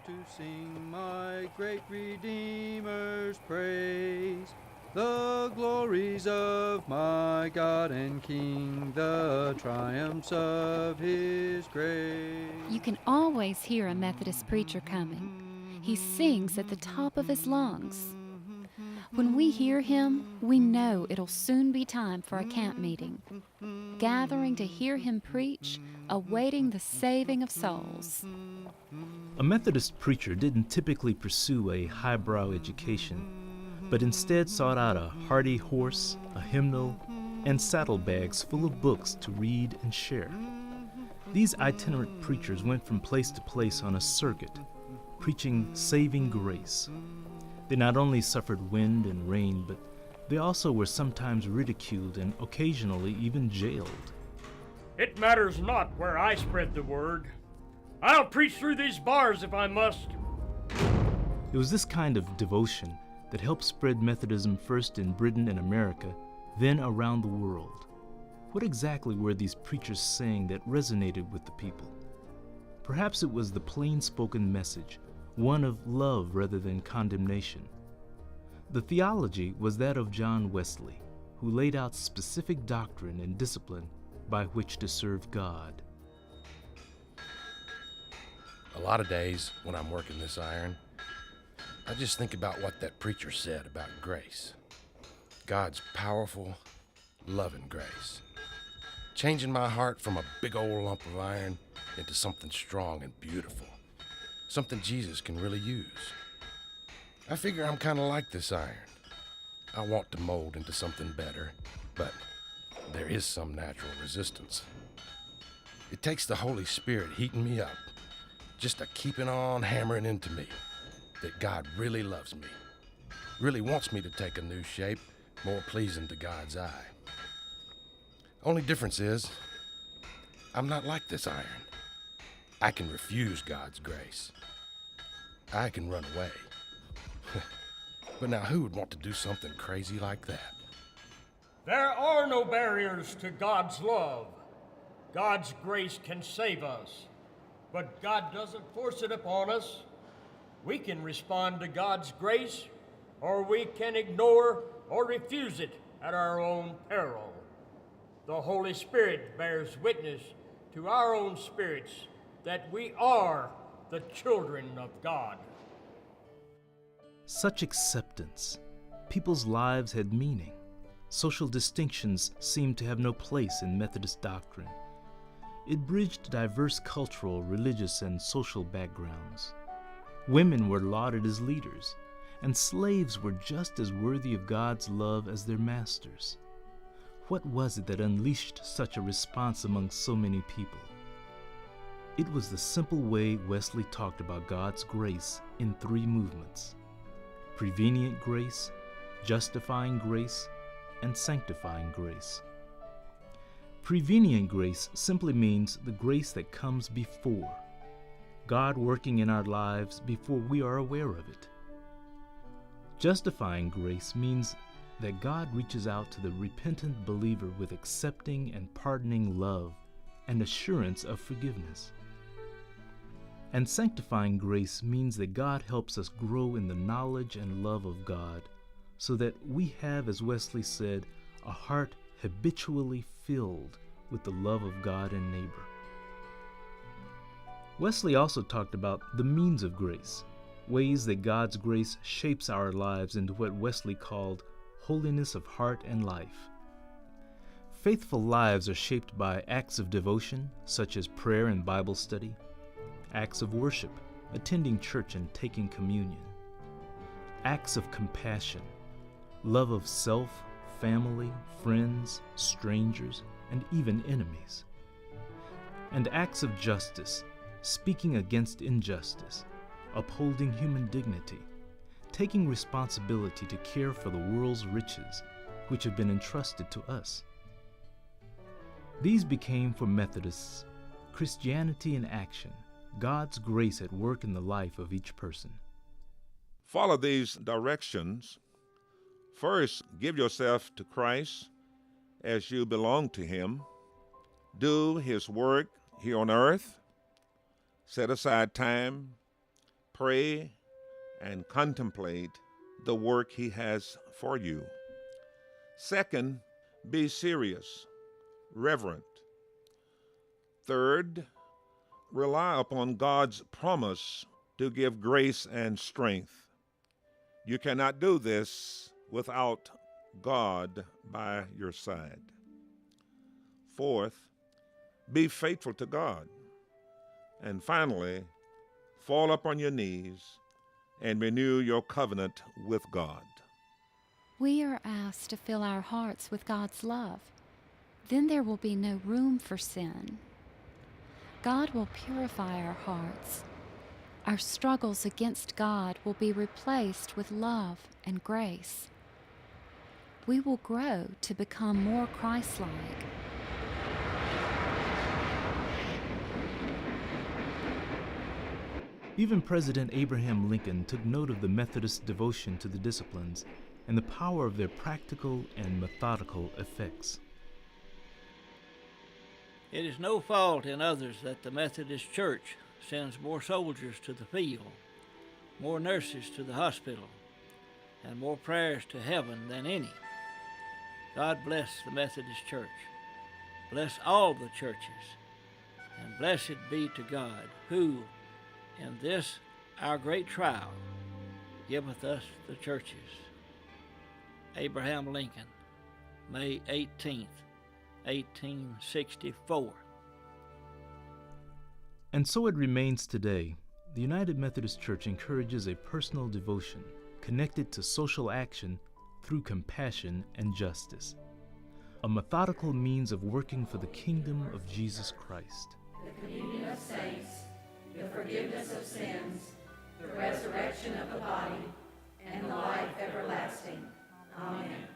to sing my great Redeemer's praise, the glories of my God and King, the triumphs of His grace. You can always hear a Methodist preacher coming. He sings at the top of his lungs. When we hear him, we know it'll soon be time for a camp meeting, gathering to hear him preach, awaiting the saving of souls. A Methodist preacher didn't typically pursue a highbrow education, but instead sought out a hardy horse, a hymnal, and saddlebags full of books to read and share. These itinerant preachers went from place to place on a circuit, preaching saving grace. They not only suffered wind and rain, but they also were sometimes ridiculed and occasionally even jailed. It matters not where I spread the word. I'll preach through these bars if I must. It was this kind of devotion that helped spread Methodism first in Britain and America, then around the world. What exactly were these preachers saying that resonated with the people? Perhaps it was the plain-spoken message, one of love rather than condemnation. The theology was that of John Wesley, who laid out specific doctrine and discipline by which to serve God. A lot of days when I'm working this iron, I just think about what that preacher said about grace. God's powerful, loving grace. Changing my heart from a big old lump of iron into something strong and beautiful. Something Jesus can really use. I figure I'm kind of like this iron. I want to mold into something better, but there is some natural resistance. It takes the Holy Spirit heating me up, just a keeping on hammering into me that God really loves me, really wants me to take a new shape, more pleasing to God's eye. Only difference is, I'm not like this iron. I can refuse God's grace. I can run away. But now who would want to do something crazy like that? There are no barriers to God's love. God's grace can save us, but God doesn't force it upon us. We can respond to God's grace, or we can ignore or refuse it at our own peril. The Holy Spirit bears witness to our own spirits that we are the children of God. Such acceptance. People's lives had meaning. Social distinctions seemed to have no place in Methodist doctrine. It bridged diverse cultural, religious, and social backgrounds. Women were lauded as leaders, and slaves were just as worthy of God's love as their masters. What was it that unleashed such a response among so many people? It was the simple way Wesley talked about God's grace in 3 movements: Prevenient Grace, Justifying Grace, and Sanctifying Grace. Prevenient grace simply means the grace that comes before, God working in our lives before we are aware of it. Justifying grace means that God reaches out to the repentant believer with accepting and pardoning love and assurance of forgiveness. And sanctifying grace means that God helps us grow in the knowledge and love of God, so that we have, as Wesley said, a heart habitually filled with the love of God and neighbor. Wesley also talked about the means of grace, ways that God's grace shapes our lives into what Wesley called holiness of heart and life. Faithful lives are shaped by acts of devotion, such as prayer and Bible study, acts of worship, attending church and taking communion, acts of compassion, love of self, family, friends, strangers, and even enemies, and acts of justice, speaking against injustice, upholding human dignity, taking responsibility to care for the world's riches, which have been entrusted to us. These became for Methodists Christianity in action, God's grace at work in the life of each person. Follow these directions. First, give yourself to Christ as you belong to Him. Do His work here on earth. Set aside time, Pray and contemplate the work He has for you. Second, be serious, reverent. Third, rely upon God's promise to give grace and strength. You cannot do this without God by your side. Fourth, be faithful to God. And finally, fall upon your knees and renew your covenant with God. We are asked to fill our hearts with God's love. Then there will be no room for sin. God will purify our hearts. Our struggles against God will be replaced with love and grace. We will grow to become more Christ-like. Even President Abraham Lincoln took note of the Methodist devotion to the disciplines and the power of their practical and methodical effects. It is no fault in others that the Methodist Church sends more soldiers to the field, more nurses to the hospital, and more prayers to heaven than any. God bless the Methodist Church. Bless all the churches, and blessed be to God, who, in this our great trial, giveth us the churches. Abraham Lincoln, May 18th, 1864. And so it remains today. The United Methodist Church encourages a personal devotion connected to social action through compassion and justice, a methodical means of working for the kingdom of Jesus Christ. The communion of saints, the forgiveness of sins, the resurrection of the body, and the life everlasting. Amen.